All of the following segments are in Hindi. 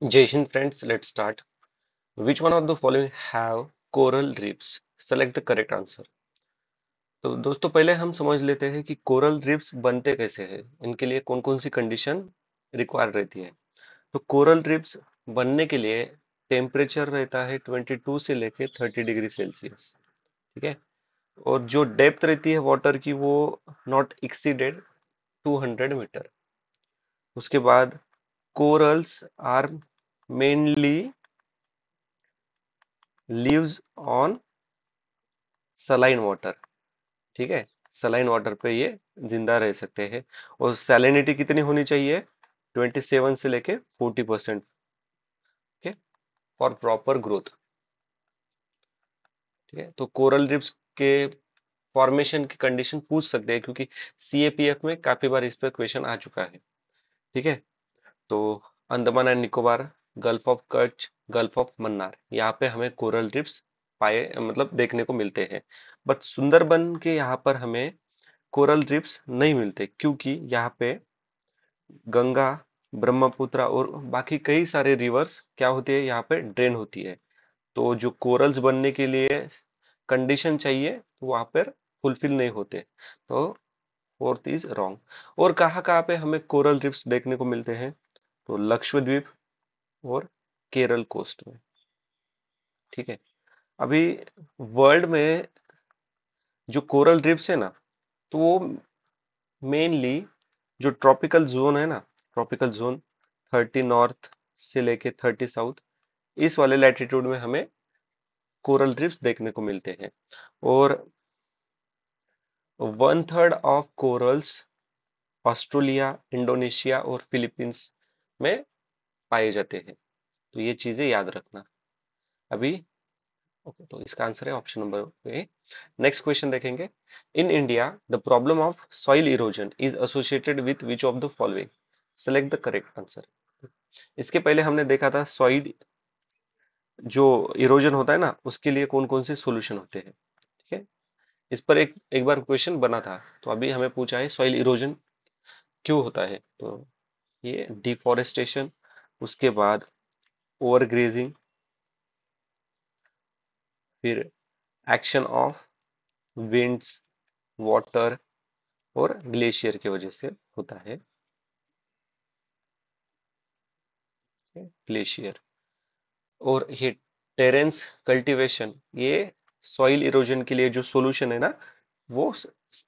Jai Hind friends, let's start. Which one of the following have coral reefs? Select the correct answer. तो दोस्तों पहले हम समझ लेते हैं कि कोरल रीफ्स बनते कैसे हैं। इनके लिए कौन कौन सी कंडीशन रिक्वायर रहती है। तो कोरल रीफ्स बनने के लिए टेम्परेचर रहता है 22 से लेके 30 डिग्री सेल्सियस। ठीक है। और जो डेप्थ रहती है वाटर की वो नॉट एक्सीडेड 200 मीटर। उसके बाद corals are mainly lives on saline water. ठीक है। सलाइन वाटर पे ये जिंदा रह सकते हैं। और सैलिनिटी कितनी होनी चाहिए? 27 से लेके 40%। ठीक है। For proper growth. ठीक है। तो कोरल रिफ्स के फॉर्मेशन की कंडीशन पूछ सकते हैं क्योंकि सीएपीएफ में काफी बार इस पे क्वेश्चन आ चुका है। ठीक है। तो Andaman and Nicobar, gulf of Kutch, gulf of Mannar, यहाँ पे हमें कोरल रिफ्स पाए मतलब देखने को मिलते हैं। बट सुंदरबन के यहाँ पर हमें कोरल रिफ्स नहीं मिलते क्योंकि यहाँ पे गंगा, ब्रह्मपुत्र और बाकी कई सारे रिवर्स क्या होती है यहाँ पे ड्रेन होती है। तो जो कोरल्स बनने के लिए कंडीशन चाहिए तो वहां पर फुलफिल नहीं होते। तो फोर्थ इज रॉन्ग। और कहाँ कहाँ पे हमें कोरल रिफ्स देखने को मिलते हैं? तो लक्षद्वीप और केरल कोस्ट में। ठीक है। अभी वर्ल्ड में जो कोरल रिफ्स है ना, तो वो मेनली जो ट्रॉपिकल जोन है ना, ट्रॉपिकल जोन 30 नॉर्थ से लेके 30 साउथ, इस वाले लैटिट्यूड में हमें कोरल रीफ्स देखने को मिलते हैं। और 1/3 ऑफ कोरल्स ऑस्ट्रेलिया, इंडोनेशिया और फिलीपींस में पाए जाते हैं। तो ये चीजें याद रखना। अभी ओके, तो इसका आंसर है option number A. Next question देखेंगे। In India the problem of soil erosion is associated with which of the following? Select the correct answer. इसके पहले हमने देखा था सॉइल जो इरोजन होता है ना, उसके लिए कौन कौन से सॉल्यूशन होते हैं। ठीक है। इस पर एक एक बार क्वेश्चन बना था। तो अभी हमें पूछा है सॉइल इरोजन क्यों होता है। तो ये डिफोरेस्टेशन, उसके बाद ओवरग्रेजिंग, फिर एक्शन ऑफ विंड्स, वाटर और ग्लेशियर की वजह से होता है। ग्लेशियर। और ये टेरेंस कल्टीवेशन, ये सॉइल इरोजन के लिए जो सॉल्यूशन है ना, वो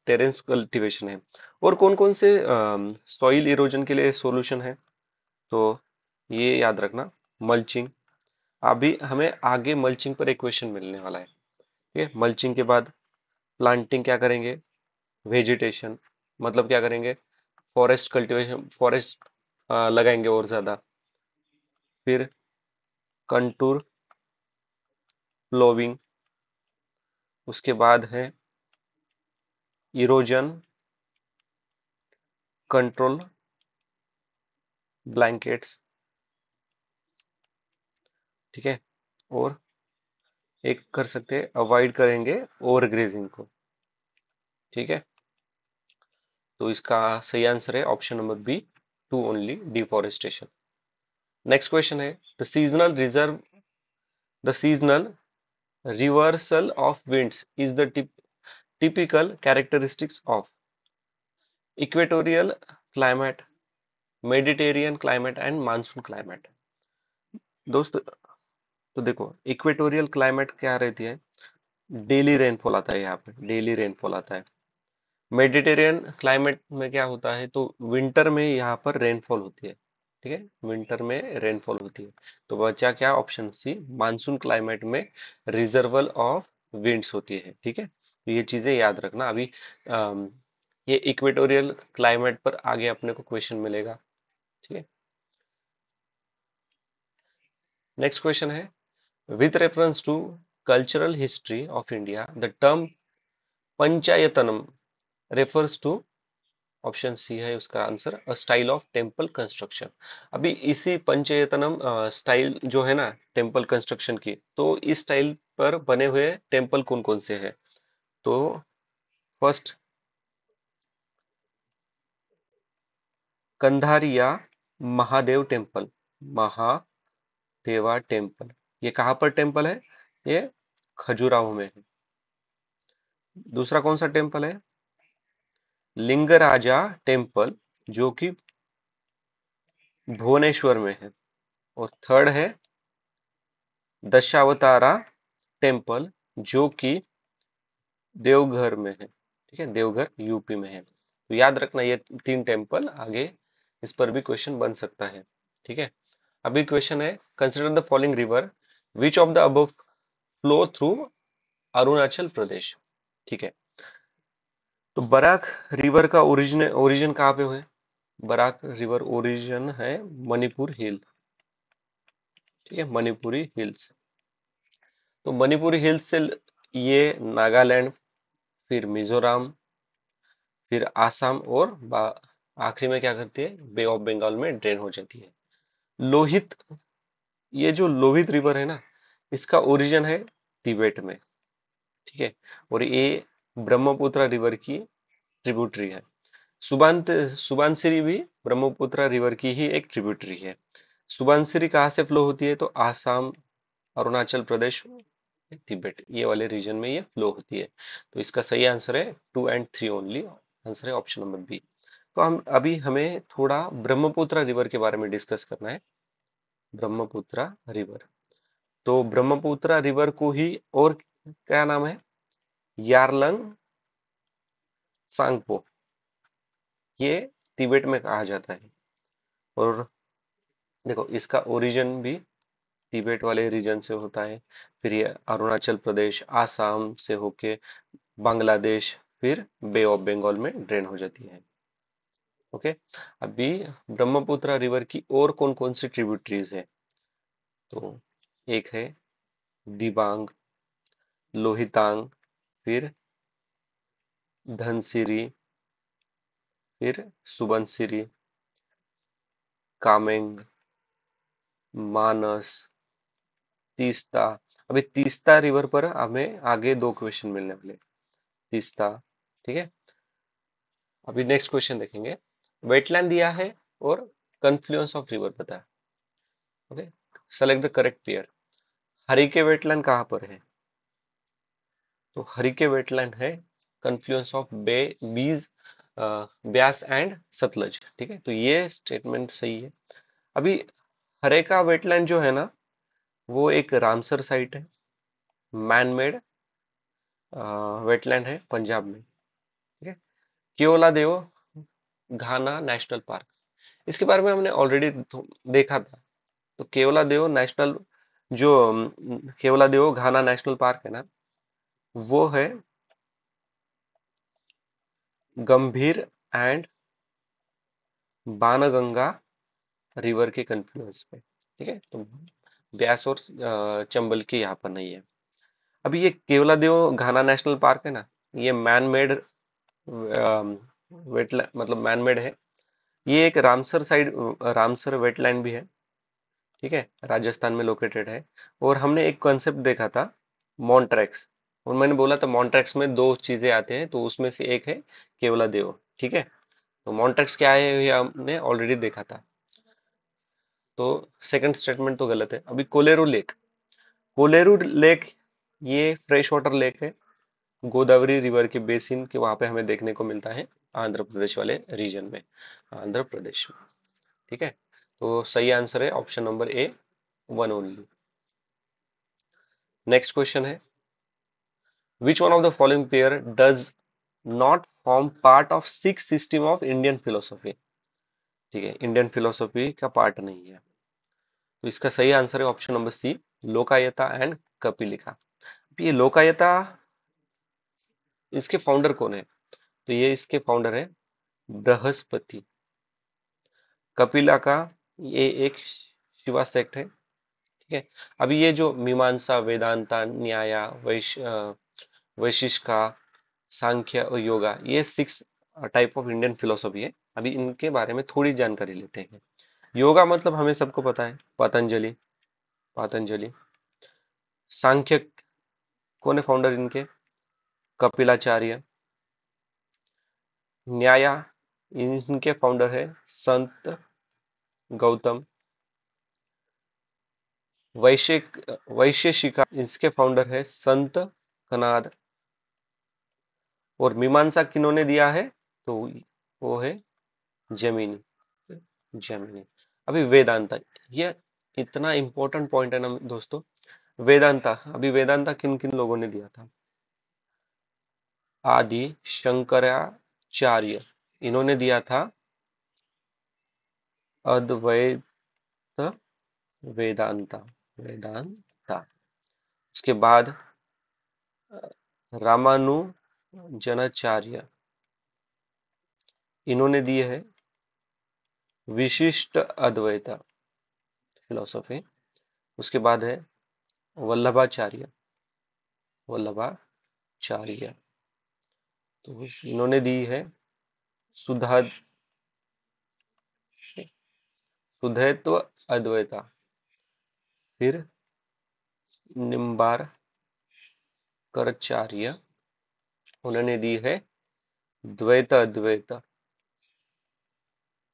टेरेंस कल्टीवेशन है। और कौन कौन से सॉइल इरोजन के लिए सॉल्यूशन है? तो ये याद रखना। मल्चिंग। अभी हमें आगे मल्चिंग पर एक क्वेश्चन मिलने वाला है। ठीक है। मल्चिंग के बाद प्लांटिंग क्या करेंगे? वेजिटेशन, मतलब क्या करेंगे? फॉरेस्ट कल्टीवेशन, फॉरेस्ट लगाएंगे और ज्यादा। फिर कंटूर प्लोविंग। उसके बाद है इरोजन कंट्रोल ब्लैंकेट्स। ठीक है। और एक कर सकते हैं, अवॉइड करेंगे ओवरग्रेजिंग को। ठीक है। तो इसका सही आंसर है option number B, two only, deforestation. Next question है the seasonal reversal of winds is the typical characteristics of equatorial climate, Mediterranean climate and monsoon climate. दोस्त, तो देखो इक्वेटोरियल क्लाइमेट क्या रहती है? डेली रेनफॉल आता है, यहाँ पे डेली रेनफॉल आता है। मेडिटेरियन क्लाइमेट में क्या होता है? तो विंटर में यहाँ पर रेनफॉल होती है। ठीक है। विंटर में रेनफॉल होती है। तो बचा क्या? ऑप्शन सी, मानसून क्लाइमेट में रिजर्वल ऑफ विंड्स होती है। ठीक है। तो ये चीजें याद रखना। अभी ये इक्वेटोरियल क्लाइमेट पर आगे अपने को क्वेश्चन मिलेगा। ठीक है। नेक्स्ट क्वेश्चन है, with reference to cultural history of India the term panchayatanam refers to, option C है उसका answer, a style of temple construction. अभी इसी पंचयतनम स्टाइल जो है ना टेम्पल कंस्ट्रक्शन की, तो इस स्टाइल पर बने हुए टेम्पल कौन कौन से हैं? तो फर्स्ट कंधारिया महादेव टेम्पल, देवा टेम्पल। ये कहाँ पर टेम्पल है? ये खजुराहो में है। दूसरा कौन सा टेम्पल है? लिंगराजा टेम्पल, जो कि भुवनेश्वर में है। और थर्ड है दशावतारा टेम्पल, जो कि देवघर में है। ठीक है, देवघर यूपी में है। तो याद रखना ये तीन टेम्पल, आगे इस पर भी क्वेश्चन बन सकता है। ठीक है, अभी क्वेश्चन है, consider the following river which of the above flow through Arunachal Pradesh. ठीक है, तो बराक रिवर का ओरिजिन कहाँ पे है? बराक रिवर ओरिजिन है मणिपुर हिल। ठीक है, मणिपुरी हिल्स। तो मणिपुरी हिल्स से ये नागालैंड, फिर मिजोरम, फिर आसाम और आखिरी में क्या करती है, बे ऑफ बंगाल में ड्रेन हो जाती है। लोहित, ये जो लोहित रिवर है ना, इसका ओरिजिन है तिब्बत में। ठीक है, और ये ब्रह्मपुत्र रिवर की ट्रिब्यूटरी है। सुबानसिरी भी ब्रह्मपुत्र रिवर की ही एक ट्रिब्यूटरी है। सुबानसिरी कहाँ से फ्लो होती है? तो आसाम, अरुणाचल प्रदेश, तिब्बत, ये वाले रीजन में ये फ्लो होती है। तो इसका सही आंसर है 2 और 3 ओनली, आंसर है ऑप्शन नंबर बी। तो हमें थोड़ा ब्रह्मपुत्र रिवर के बारे में डिस्कस करना है। ब्रह्मपुत्र रिवर, तो ब्रह्मपुत्र रिवर को ही और क्या नाम है? यारलंग सांगपो, ये तिब्बत में कहा जाता है। और देखो, इसका ओरिजिन भी तिब्बत वाले रीजन से होता है। फिर ये अरुणाचल प्रदेश, आसाम से होके बांग्लादेश, फिर बे ऑफ बंगाल में ड्रेन हो जाती है। ओके, अभी ब्रह्मपुत्र रिवर की और कौन कौन सी ट्रिब्यूटरीज है? तो एक है दिबांग, लोहितांग, फिर धनसिरी, फिर सुबनसिरी, कामेंग, मानस, तीस्ता। अभी तीस्ता रिवर पर हमें आगे 2 क्वेश्चन मिलने वाले। तीस्ता, ठीक है। अभी नेक्स्ट क्वेश्चन देखेंगे, वेटलैंड दिया है और कन्फ्लुएंस ऑफ रिवर पता है। Okay, select the correct pair. Harike wetland कहाँ पर है? तो हरिके वेटलैंड है कन्फ्लुएंस ऑफ बीज, ब्यास एंड सतलज। ठीक है, तो ये स्टेटमेंट सही है। अभी हरेका वेटलैंड जो है ना, वो एक रामसर साइट है, मैन मेड वेटलैंड है पंजाब में। ठीक है, केओला देव घाना नेशनल पार्क, इसके बारे में हमने ऑलरेडी देखा था। तो केवला देव नेशनल, जो केवला देव घाना नेशनल पार्क है ना, वो है गंभीर एंड बाणगंगा रिवर के कन्फ्लुएंस पे। ठीक है, तो ब्यास और चंबल के यहाँ पर नहीं है। अभी ये केवला देव घाना नेशनल पार्क है ना, ये मैन मेड वेटलैंड, मतलब मैन मेड है। ये एक रामसर वेटलैंड भी है। ठीक है, राजस्थान में लोकेटेड है। और हमने एक कॉन्सेप्ट देखा था, मॉन्ट्रैक्स, और मैंने बोला था मॉन्ट्रैक्स में 2 चीजें आते हैं, तो उसमें से एक है केवला देव। ठीक है, तो मॉन्ट्रैक्स क्या है ये हमने ऑलरेडी देखा था। तो सेकंड स्टेटमेंट तो गलत है। अभी कोलेरू लेक, कोलेरू लेक ये फ्रेश वाटर लेक है, गोदावरी रिवर के बेसिन के वहां पे हमें देखने को मिलता है, आंध्र प्रदेश वाले रीजन में, आंध्र प्रदेश में। ठीक है, तो सही आंसर है ऑप्शन नंबर ए, 1 ओनली। नेक्स्ट क्वेश्चन है, which one of the following pair does not form part of sixth system of Indian philosophy? ठीक है, इंडियन फिलोसॉफी का पार्ट नहीं है। तो इसका सही आंसर है ऑप्शन नंबर सी, लोकायता एंड कपिलिका। ये लोकायता, इसके फाउंडर कौन है? तो ये इसके फाउंडर है बृहस्पति। कपिला का ये एक शिवा सेक्ट है। ठीक है, अभी ये जो मीमांसा, वेदांता, न्याया, वैशिष्का, सांख्य और योगा, ये 6 टाइप ऑफ इंडियन फिलोसॉफी है। अभी इनके बारे में थोड़ी जानकारी लेते हैं। योगा मतलब हमें सबको पता है, पतंजलि। पतंजलि। सांख्य, कौन है फाउंडर इनके? कपिलाचार्य। न्याया, इनके फाउंडर है संत गौतम। वैशेषिका, इसके फाउंडर है संत कनाद। और मीमांसा किन्होंने दिया है? तो वो है जैमिनी। जैमिनी। अभी वेदांता, ये इतना इंपॉर्टेंट पॉइंट है ना दोस्तों। वेदांता, अभी वेदांता किन किन लोगों ने दिया था? आदि शंकराचार्य, इन्होंने दिया था अद्वैत वेदांता। वेदांता। उसके बाद रामानुजनाचार्य, इन्होंने दिए है विशिष्ट अद्वैत फिलोसॉफी। उसके बाद है वल्लभाचार्य। वल्लभाचार्य, तो इन्होंने दी है सुधा सुधैत्व अद्वैता। फिर निम्बारकराचार्य, उन्होंने दी है द्वैत अद्वैत।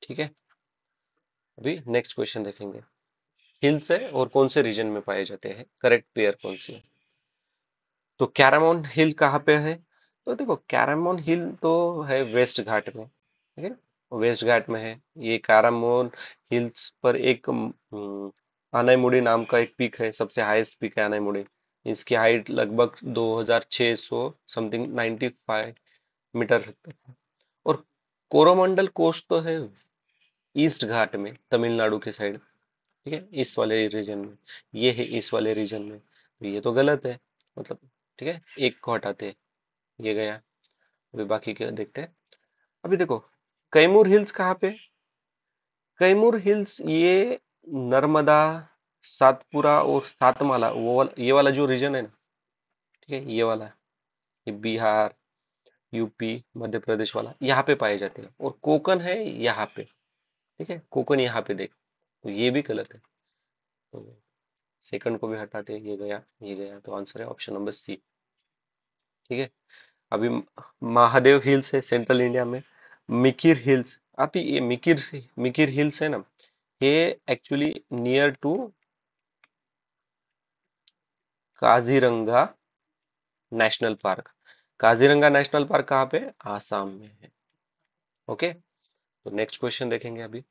ठीक है। अभी नेक्स्ट क्वेश्चन देखेंगे। हिल्स है और कौन से रीजन में पाए जाते हैं, करेक्ट पेयर कौन सी है? तो कैरामोन हिल कहाँ पे है? तो देखो कैरामोन हिल तो है वेस्ट घाट में, ठीक है। वेस्ट घाट में है ये कैरामोन हिल्स पर। एक आनाईमुड़ी नाम का एक पीक है, सबसे हाईएस्ट पीक है आनाईमुड़ी। इसकी हाइट लगभग 2600 समथिंग 95 मीटर है। और कोरोमंडल कोस्ट तो है ईस्ट घाट में, तमिलनाडु के साइड, ठीक है, इस वाले रीजन में। ये है इस वाले रीजन में, तो ये तो गलत है मतलब। ठीक है, एक को हटाते हैं, ये गया। अभी बाकी क्या देखते हैं। अभी देखो कैमूर हिल्स कहाँ पे? कैमूर हिल्स ये नर्मदा, सातपुरा और सातमाला, ये वाला जो रीजन है ना, ठीक है, ये वाला, ये बिहार, यूपी, मध्य प्रदेश वाला, यहाँ पे पाए जाते हैं। और कोकन है यहाँ पे, ठीक है, कोकन यहाँ पे देख, तो ये भी गलत है। तो सेकंड को भी हटाते हैं, ये गया, ये गया, तो आंसर है ऑप्शन नंबर सी। ठीक है। अभी महादेव हिल्स है सेंट्रल इंडिया में। मिकिर हिल्स, आप ये मिकिर हिल्स है ना, ये actually near to Kaziranga national park. Kaziranga national park कहाँ पे? आसाम में है। ओके। तो नेक्स्ट क्वेश्चन देखेंगे अभी।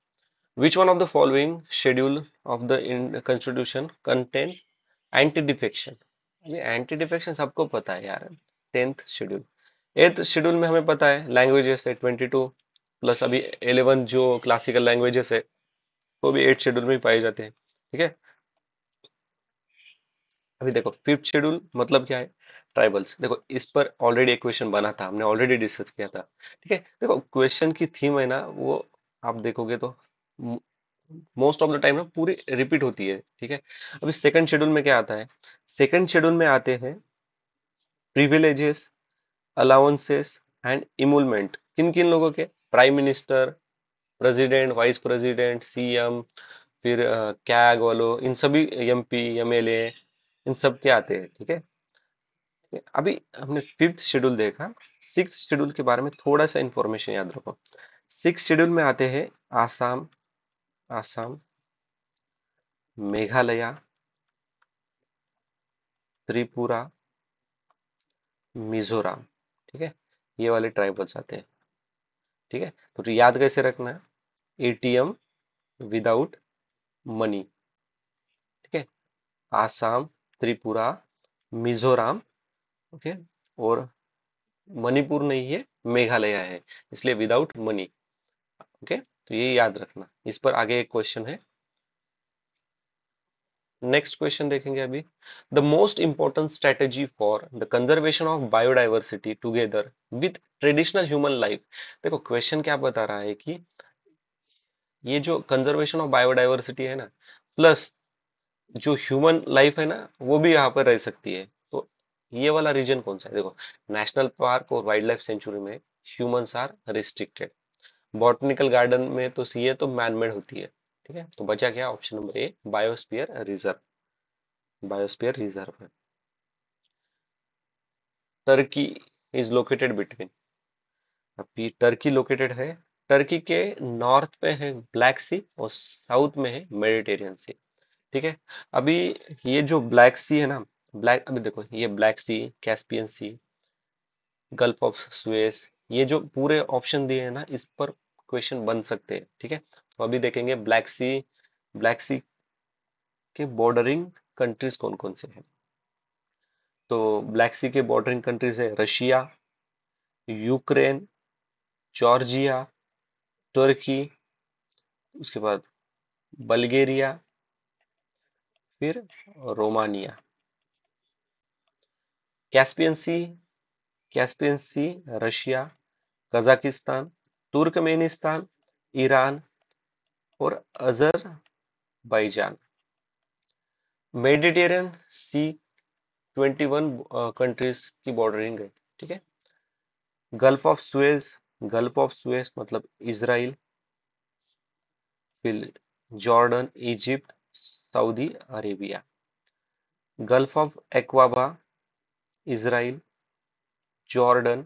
Which one of the following schedule of the constitution contain anti defection? ये एंटी डिफेक्शन सबको पता है यार, 10th शेड्यूल। 8th शेड्यूल में हमें पता है लैंग्वेजेस है 22, प्लस अभी 11 जो क्लासिकल लैंग्वेजेस है वो भी 8th शेड्यूल में ही पाए जाते हैं। ठीक है। अभी देखो 5th शेड्यूल मतलब क्या है? ट्राइबल्स। देखो इस पर ऑलरेडी एक क्वेश्चन बना था, हमने ऑलरेडी डिस्कस किया था। ठीक है। देखो क्वेश्चन की थीम है ना, वो आप देखोगे तो मोस्ट ऑफ द टाइम ना पूरी रिपीट होती है। ठीक है। अभी सेकंड शेड्यूल में क्या आता है? सेकंड शेड्यूल में आते हैं प्रिविलेजेस, अलाउंसेस एंड इमूलमेंट। किन किन लोगों के? Prime minister, president, vice president, CM, फिर कैग वालों, इन सभी, एमपी, एमएलए, इन सब के आते हैं। ठीक है। अभी हमने 5th शेड्यूल देखा। 6th शेड्यूल के बारे में थोड़ा सा इंफॉर्मेशन याद रखो। 6th शेड्यूल में आते हैं आसाम, आसाम, मेघालय, त्रिपुरा, मिजोरम। ठीक है, ये वाले ट्राइबल्स आते हैं। ठीक है। तो याद कैसे रखना है? ATM without money. ठीक है। आसाम, त्रिपुरा, मिजोरम, ओके, और मणिपुर नहीं है, मेघालय है, इसलिए विदाउट मनी। ओके, तो ये याद रखना। इस पर आगे एक क्वेश्चन है। नेक्स्ट क्वेश्चन देखेंगे अभी। The most important strategy for the conservation of biodiversity together with traditional human life. देखो क्वेश्चन क्या बता रहा है कि ये जो कंजर्वेशन ऑफ बायोडाइवर्सिटी है ना, प्लस जो ह्यूमन लाइफ है ना, वो भी यहाँ पर रह सकती है। तो ये वाला रीजन कौन सा है? देखो नेशनल पार्क और वाइल्ड लाइफ सेंचुरी में humans are restricted. Botanical garden में तो ये तो मैनमेड होती है। ठीक है। तो बचा क्या? ऑप्शन नंबर ए, बायोस्फीयर रिजर्व। बायोस्फीयर रिजर्व है। टर्की इज लोकेटेड बिटवीन, अभी टर्की लोकेटेड है, टर्की के नॉर्थ पे है ब्लैक सी और साउथ में है मेडिटेरियन सी। ठीक है। अभी ये जो ब्लैक सी है ना, ब्लैक, अभी देखो ये black sea, Caspian sea, gulf of Suez, ये जो पूरे ऑप्शन दिए हैं ना, इस पर क्वेश्चन बन सकते हैं। ठीक है, तो अभी देखेंगे ब्लैक सी, ब्लैक सी के बॉर्डरिंग कंट्रीज कौन कौन से हैं। तो ब्लैक सी के बॉर्डरिंग कंट्रीज है रशिया, यूक्रेन, जॉर्जिया, तुर्की, उसके बाद बल्गेरिया, फिर Romania. Caspian Sea, Caspian Sea, Russia, Kazakhstan, Turkmenistan, Iran और अजरबैजान। मेडिटेरियन सी 21 कंट्रीज की बॉर्डरिंग है। ठीक है। Gulf of Suez, Gulf of Suez मतलब इजराइल, फिर Jordan, Egypt, Saudi Arabia. Gulf of Aqaba, Israel, Jordan,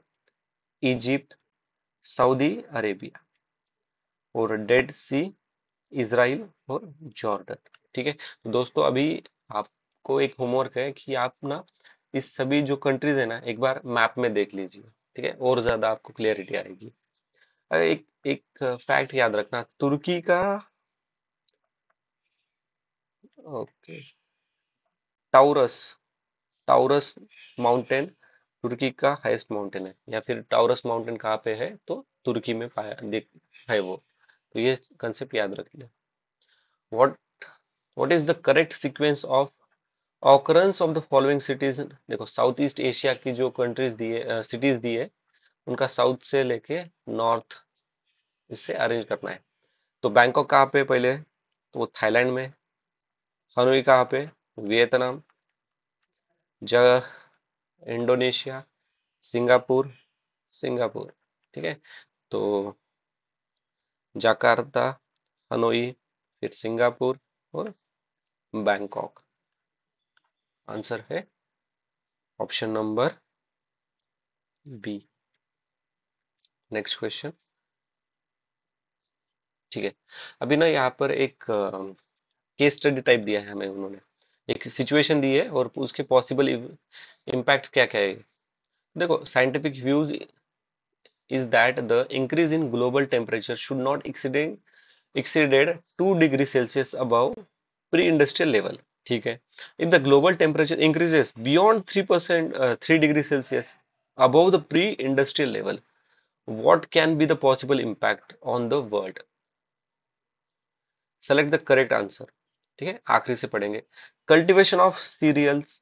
Egypt, Saudi Arabia. और डेड सी, इजराइल और जॉर्डन। ठीक है, तो दोस्तों अभी आपको एक होमवर्क है कि आप ना इस सभी जो कंट्रीज है ना एक बार मैप में देख लीजिए। ठीक है, और ज्यादा आपको क्लियरिटी आएगी। एक एक फैक्ट याद रखना, तुर्की का, ओके, टाउरस, टाउरस माउंटेन तुर्की का हाईएस्ट माउंटेन है, या फिर टाउरस माउंटेन कहाँ पे है, तो तुर्की में पाया देख है वो। तो ये कंसेप्ट याद रख ले। What what is the correct sequence of occurrence of the following cities. देखो साउथ ईस्ट एशिया की जो कंट्रीज दिए, सिटीज दिए, उनका साउथ से लेके नॉर्थ इससे अरेंज करना है। तो बैंकॉक कहाँ पे पहले, तो वो थाईलैंड में। हनोई कहाँ पे, वियतनाम। ज इंडोनेशिया, सिंगापुर, सिंगापुर। ठीक है, तो जकार्ता, हनोई, फिर सिंगापुर और बैंकॉक। आंसर है option number B. Next question. ठीक है, अभी ना यहाँ पर एक केस स्टडी टाइप दिया है हमें उन्होंने, एक सिचुएशन दी है और उसके पॉसिबल इम्पैक्ट्स क्या क्या है। देखो scientific views is that the increase in global temperature should not exceeded 2 degree Celsius above pre-industrial level. ठीक है, if the global temperature increases beyond 3%, 3 degree Celsius above the pre-industrial level, what can be the possible impact on the world? Select the correct answer. ठीक है, आखिरी से पढ़ेंगे। Cultivation of cereals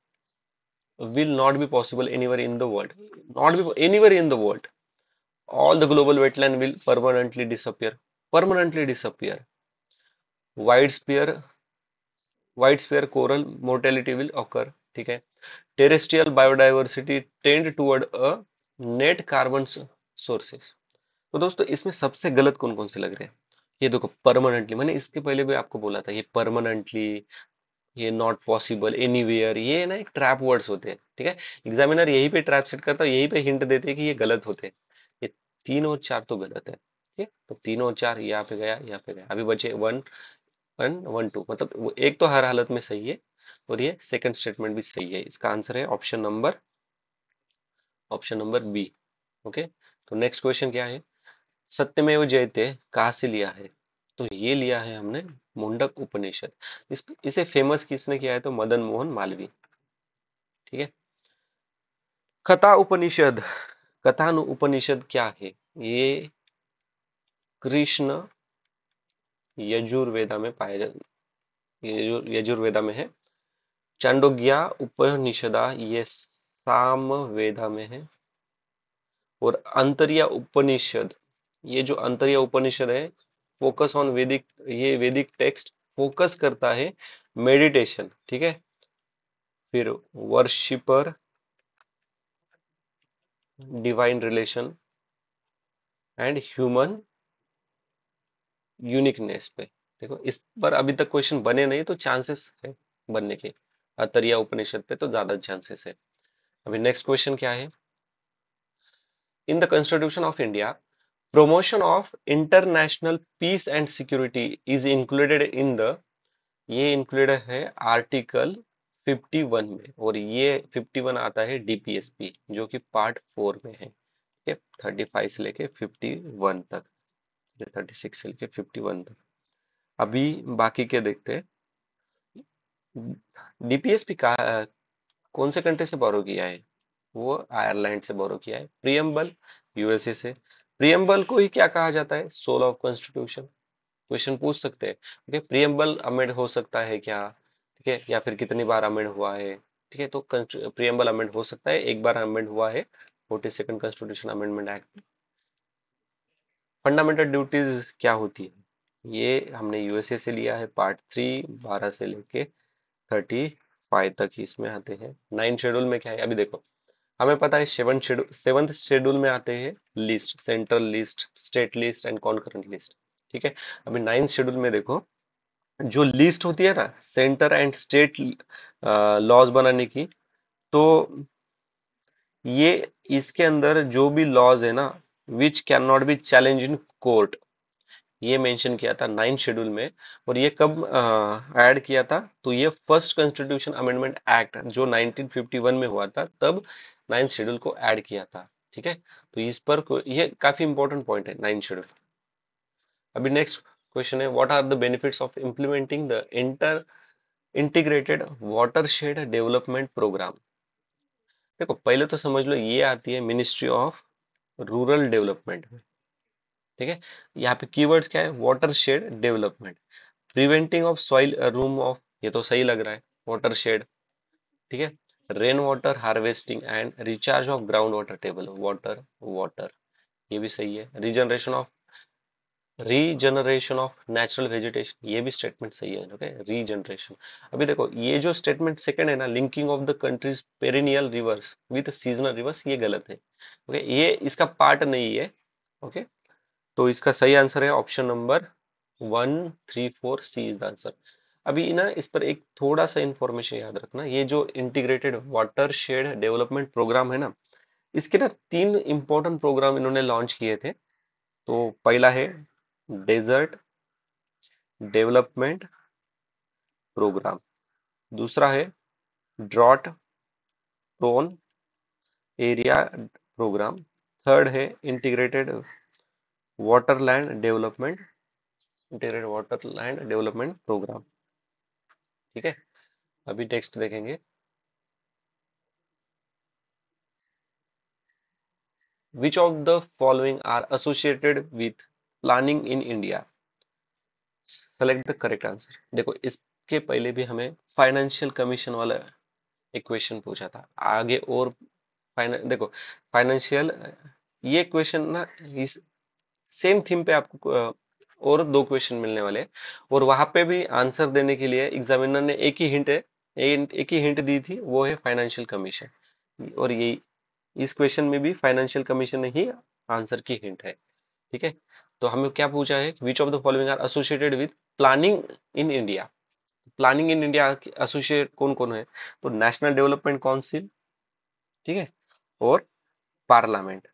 will not be possible anywhere in the world. Not be anywhere in the world. All the global wetland will permanently disappear. Permanently disappear. Widespread widespread coral mortality will occur. ठीक है, terrestrial biodiversity tend toward a net carbon sources. तो दोस्तों इसमें सबसे गलत कौन कौन से लग रहे हैं। ये देखो परमानेंटली, मैंने इसके पहले भी आपको बोला था, ये परमानेंटली, ये नॉट पॉसिबल, एनीवेयर, ये ना एक ट्रैप वर्ड्स होते हैं। ठीक है, एग्जामिनर यही पे ट्रैप सेट करता है, यही पे हिंट देते हैं कि ये गलत होते हैं। ये 3 और 4 तो गलत है। ठीक है, तो 3 और 4 यहाँ पे गया, यहाँ पे गया, अभी बचे 1 1 1 2, मतलब वो एक तो हर हालत में सही है और ये सेकंड स्टेटमेंट भी सही है। इसका आंसर है ऑप्शन नंबर बी। ओके, तो नेक्स्ट क्वेश्चन क्या है। सत्यमेव जयते कहाँ से लिया है, तो ये लिया है हमने मुंडक उपनिषद। इसे फेमस किसने किया है, तो मदन मोहन मालवीय। ठीक है, कथा उपनिषद, कथा उपनिषद क्या है, ये कृष्ण यजुर्वेदा में पाया जाता, यजुर्वेदा में है। चांडोग्या उपनिषदा ये साम वेदा में है। और अंतरिया उपनिषद, ये जो अंतरिया उपनिषद है, फोकस ऑन वैदिक, ये वैदिक टेक्स्ट फोकस करता है मेडिटेशन। ठीक है, फिर worshipper, divine relation and human uniqueness पे। देखो इस पर अभी तक क्वेश्चन बने नहीं, तो चांसेस है बनने के। अंतरिया उपनिषद पे तो ज्यादा चांसेस है। अभी नेक्स्ट क्वेश्चन क्या है। In the constitution of India, promotion of international peace and security is included in the ये इंक्लूडेड है आर्टिकल 51 में, और ये 51 आता है डीपीएसपी जो कि पार्ट 4 में है। ठीक है, 35 से लेके 51 तक, 36 से लेके 51 तक। अभी बाकी के देखते हैं। डीपीएसपी का कौन से कंट्री से बोरो किया है? वो आयरलैंड से बोरो किया है। प्रियम्बल यूएसए से। प्रियम्बल को ही क्या कहा जाता है? Soul of constitution. क्वेश्चन पूछ सकते हैं। ठीक है, प्रियम्बल अमेंड हो सकता है क्या? ठीक है, या फिर कितनी बार अमेंड हुआ है? ठीक है, तो प्रियम्बल अमेंड हो सकता है, एक बार अमेंड हुआ है 42nd constitution amendment act. Fundamental duties क्या होती है? ये हमने यूएसए से लिया है, पार्ट 3 12 से लेके 35 तक ही इसमें आते हैं। 9 शेड्यूल में क्या है अभी देखो। हमें पता है सेवंथ शेड्यूल में आते हैं list, central list, state list and concurrent list. ठीक है, अभी 9th शेड्यूल में देखो, जो लिस्ट होती है ना सेंटर एंड स्टेट लॉज बनाने की, तो ये इसके अंदर जो भी लॉज है ना, which can not be challenge in court, ये मेंशन किया था 9th शेड्यूल में। और ये कब ऐड किया था? तो ये फर्स्ट कॉन्स्टिट्यूशन अमेंडमेंट एक्ट जो 1951 में हुआ था, तब 9th शेड्यूल को ऐड किया था। ठीक है, तो इस पर ये काफी इंपॉर्टेंट पॉइंट है 9th शेड्यूल। अभी नेक्स्ट क्वेश्चन है, what are the benefits of implementing the integrated watershed development programme? देखो पहले तो समझ लो, ये आती है मिनिस्ट्री ऑफ रूरल डेवलपमेंट में। ठीक है, यहाँ पे कीवर्ड्स क्या है? Watershed development, preventing of soil room of, ये तो सही लग रहा है, वाटरशेड। ठीक है, rain water harvesting and recharge of ground water table water, water, ये भी सही है। रीजनरेशन ऑफ नेचुरल वेजिटेशन, ये भी स्टेटमेंट सही है। Okay, regeneration. अभी देखो ये जो स्टेटमेंट सेकंड है ना, linking of the countries perennial rivers with seasonal rivers, ये गलत है। ओके, ये इसका पार्ट नहीं है। ओके, तो इसका सही आंसर है option number 1 3 4 C is the answer. अभी ना इस पर एक थोड़ा सा इंफॉर्मेशन याद रखना, ये जो integrated watershed development programme है ना, इसके ना 3 इंपॉर्टेंट प्रोग्राम इन्होंने लॉन्च किए थे। तो पहला है डेजर्ट डेवलपमेंट प्रोग्राम, दूसरा है drought prone area programme, third है wasteland development integrated wasteland development programme. ठीक है, अभी टेक्स्ट देखेंगे। Which of the following are associated with planning in India? Select the correct answer. देखो इसके पहले भी हमें फाइनेंशियल कमीशन वाला एक क्वेश्चन पूछा था आगे, और देखो फाइनेंशियल, ये क्वेश्चन ना इस सेम थीम पे आपको और 2 क्वेश्चन मिलने वाले हैं। और वहां पे भी आंसर देने के लिए एग्जामिनर ने एक ही हिंट दी थी, वो है फाइनेंशियल कमीशन। और ये इस क्वेश्चन में भी फाइनेंशियल कमीशन ही आंसर की हिंट है। ठीक है, तो हमें क्या पूछा है, which of the following are associated with planning in India? Planning in India associate कौन कौन है? तो नेशनल डेवलपमेंट काउंसिल, ठीक है, और पार्लियामेंट,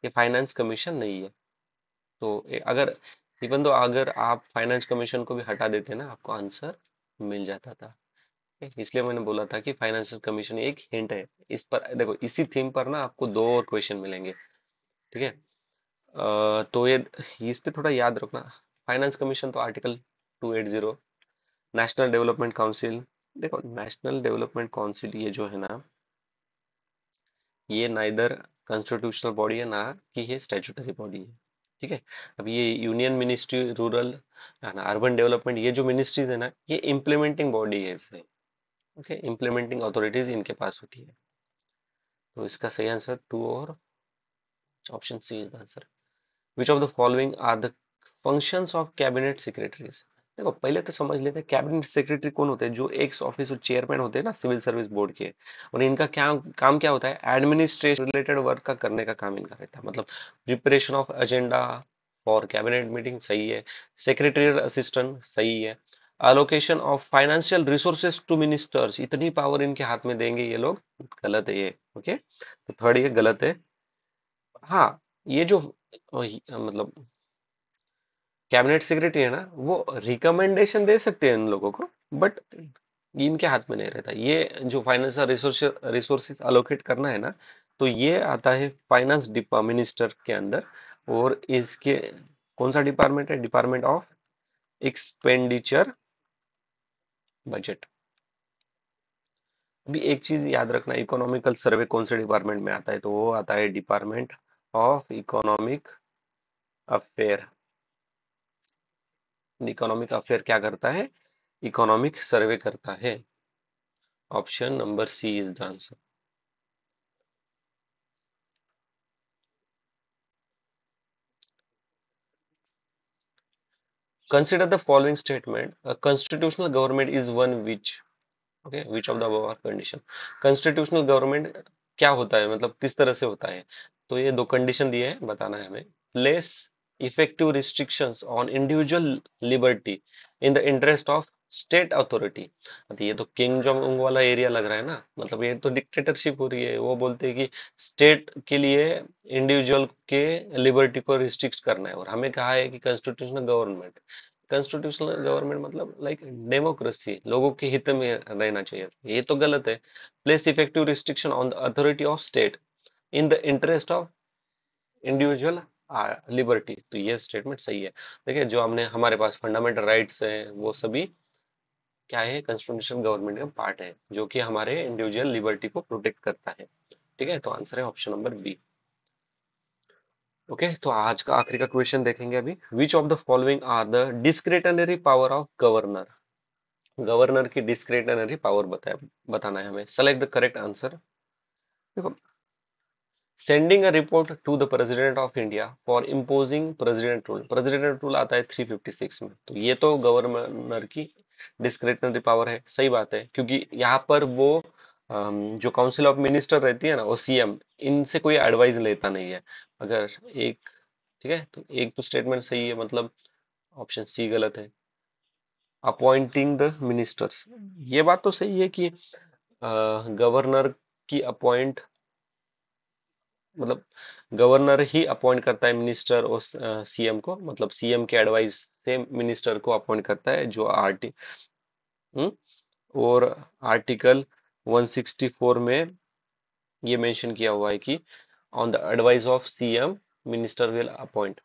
ये फाइनेंस कमीशन नहीं है। तो अगर इवन तो अगर आप फाइनेंस कमीशन को भी हटा देते ना, आपको आंसर मिल जाता था। ठीक है? इसलिए मैंने बोला था कि फाइनेंशियल कमीशन एक हिंट है। इस पर देखो, इसी थीम पर ना आपको 2 और क्वेश्चन मिलेंगे। ठीक है, तो ये इस पे थोड़ा याद रखना। फाइनेंस कमीशन तो आर्टिकल 280, नेशनल डेवलपमेंट काउंसिल, देखो नेशनल डेवलपमेंट काउंसिल ये जो है ना, ये नाइदर कॉन्स्टिट्यूशनल बॉडी है ना कि ये स्टैट्यूटरी बॉडी है। ठीक है, अब ये यूनियन मिनिस्ट्री रूरल ना अर्बन डेवलपमेंट, ये जो मिनिस्ट्रीज है ना, ये इम्प्लीमेंटिंग बॉडी है इससे। ओके, इम्प्लीमेंटिंग अथॉरिटीज इनके पास होती है। तो इसका सही आंसर 2 और option C is the answer. Which of the following are the functions of cabinet secretaries? देखो पहले तो समझ लेते हैं कैबिनेट सेक्रेटरी कौन होते हैं। जो एक्स ऑफिस और चेयरमैन होते हैं ना सिविल सर्विस बोर्ड के, और इनका क्या काम क्या होता है? एडमिनिस्ट्रेशन रिलेटेड वर्क का करने का काम इनका रहता है। मतलब preparation of agenda for cabinet meeting, सही है। सेक्रेटरियल असिस्टेंट, सही है। Allocation of financial resources to ministers, इतनी पावर इनके हाथ में देंगे ये लोग, गलत है ये। ओके, तो थर्ड ये गलत है। हाँ, ये जो मतलब कैबिनेट सेक्रेटरी है ना, वो रिकमेंडेशन दे सकते हैं इन लोगों को, बट इनके हाथ में नहीं रहता ये। जो फाइनेंशियल रिसोर्सेस अलोकेट करना है ना, तो ये आता है फाइनेंस मिनिस्टर के अंदर। और इसके कौन सा डिपार्टमेंट है? Department of expenditure budget. अभी एक चीज याद रखना, इकोनॉमिकल सर्वे कौन से डिपार्टमेंट में आता है? तो वो आता है department of economic affair. Economic affair क्या करता है? इकोनॉमिक सर्वे करता है। Option number C is the answer. Consider the following statement. A constitutional government is one which, okay, which of the above are condition? Constitutional government क्या होता है, मतलब किस तरह से होता है? तो ये दो कंडीशन दिए हैं, बताना है हमें। Place effective restrictions on individual liberty in the interest of state authority. तो ये तो किंग जोंग उंग वाला एरिया लग रहा है ना, मतलब ये तो डिक्टेटरशिप हो रही है। वो बोलते हैं कि स्टेट के लिए इंडिविजुअल के लिबर्टी को रिस्ट्रिक्ट करना है, और हमें कहा है कि कंस्टिट्यूशनल गवर्नमेंट। कंस्टिट्यूशनल गवर्नमेंट मतलब लाइक डेमोक्रेसी, लोगों के हित में रहना चाहिए। ये तो गलत है। Place effective restriction on the authority of state in the interest of individual liberty. तो ये स्टेटमेंट सही है। देखिए, जो हमने हमारे पास फंडामेंटल राइट्स हैं, वो सभी क्या है? कॉन्स्टिट्यूशनल गवर्नमेंट का पार्ट है, जो कि हमारे इंडिविजुअल लिबर्टी को प्रोटेक्ट करता है। ठीक है, तो आंसर है ऑप्शन नंबर बी। ओके, तो आज का आखिरी का क्वेश्चन देखेंगे अभी। Which of the following are the discretionary power of governor? Governor की डिस्क्रिशनरी पावर बताना है हमें। Select the correct answer. देखो, sending a report to the president of India for imposing president rule. President rule आता है 356 में, तो ये तो गवर्नर की डिस्क्रिशनरी पावर है। सही बात है, क्योंकि यहाँ पर वो जो काउंसिल ऑफ मिनिस्टर रहती है ना, वो सीएम, इनसे कोई एडवाइस लेता नहीं है। अगर एक, ठीक है, तो एक तो स्टेटमेंट सही है, मतलब ऑप्शन सी गलत है। अपॉइंटिंग द मिनिस्टर्स, ये बात तो सही है कि गवर्नर की अपॉइंट, मतलब गवर्नर ही अपॉइंट करता है मिनिस्टर और सीएम को, मतलब सीएम के एडवाइस से मिनिस्टर को अपॉइंट करता है। जो हम्म, और आर्टिकल 164 में ये मेंशन किया हुआ है कि on the advice of CM minister will appoint.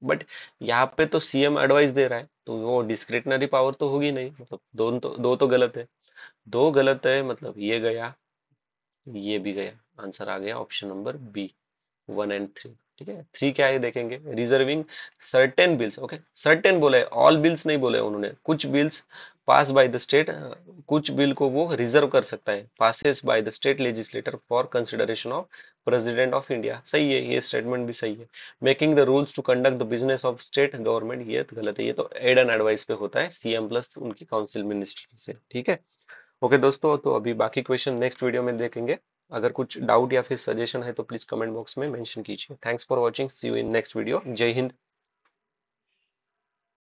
But यहाँ पे तो सीएम एडवाइस दे रहा है, तो वो डिस्क्रिशनरी पावर तो होगी नहीं, मतलब दो तो गलत है। दो गलत है, मतलब ये गया, ये भी गया। आंसर आ गया ऑप्शन नंबर बी, 1 एंड 3। ठीक है, थ्री क्या है देखेंगे। Reserving certain bills, okay, certain बोले, ऑल बिल्स नहीं बोले उन्होंने। कुछ bills pass by the state, कुछ बिल को वो रिजर्व कर सकता है, passes by the state legislator for consideration of president of India. सही है, ये स्टेटमेंट भी सही है। Making the rules to conduct the business of state government, ये तो गलत है। ये तो एड एंड एडवाइस पे होता है, सीएम प्लस उनकी काउंसिल मिनिस्टर से। ठीक है, ओके दोस्तों, तो अभी बाकी क्वेश्चन नेक्स्ट वीडियो में देखेंगे। अगर कुछ डाउट या फिर सजेशन है तो प्लीज कमेंट बॉक्स में मेंशन कीजिए। Thanks for watching, see you in next video. जय हिंद।